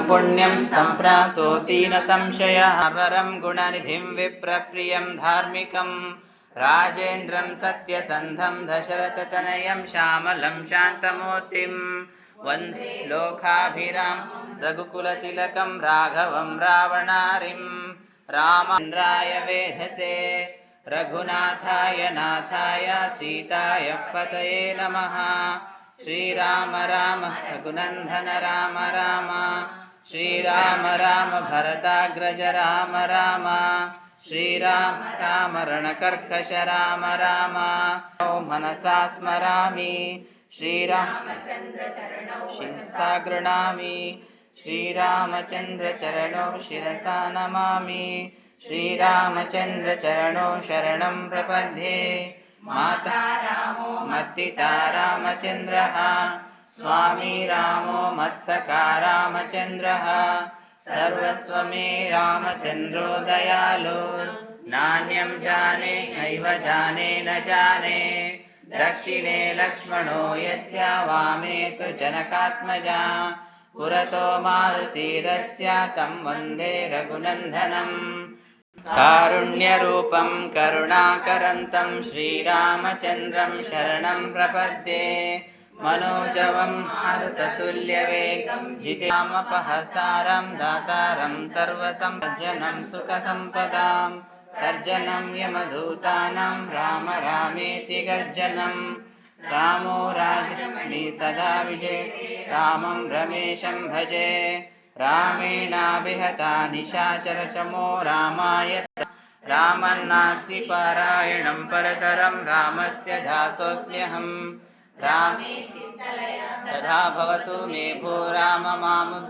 पुण्यं सम्प्राप्तोऽति न संशयः। वरं गुणनिधिं विप्रप्रियं धार्मिकं राजेन्द्रं सत्यसन्धं दशरथतनयं श्यामलं शान्तमूर्तिं वन्दे लोकाभिराम रघुकुलतिलकं राघवं रावणारिं रामेन्द्राय वेधसे रघुनाथाय नाथाय सीताय पतये नमः। श्रीराम राम रघुनन्दन राम राम श्रीराम राम भरताग्रज राम राम श्रीराम राम रणकर्कश राम राम मनसा स्मरामि श्रीरामचन्द्रचरणौ शिरसा गृह्णामि श्रीरामचन्द्रचरणौ शिरसा नमामि श्रीरामचन्द्रचरणौ शरणं प्रपद्ये माता रामो मत्पिता रामचन्द्रः स्वामी रामो मत्सखा रामचन्द्रः सर्वस्व मे रामचन्द्रो दयालु नान्यं जाने नैव जाने न जाने दक्षिणे लक्ष्मणो यस्य वामे तु जनकात्मजा पुरतो मारुतिरस्य तं वन्दे रघुनन्दनम् कारुण्यरूपं करुणाकरन्तं श्रीरामचन्द्रं शरणं प्रपद्ये मनोजवं मारुततुल्यवेगं जितेमपहर्तारं दातारं सर्वसम्पज्जनं सुखसम्पदां तर्जनं यमदूतानां राम रामेति गर्जनं रामो राजमणि सदा विजयते रामं रमेशं भजे रामेणाभिहता निशाचरचमो रामाय रामन्नास्ति पारायणं परतरं रामस्य दासोऽस्म्यहम् रामे चित्तलया सदा भवतु मे भो राम मामुद्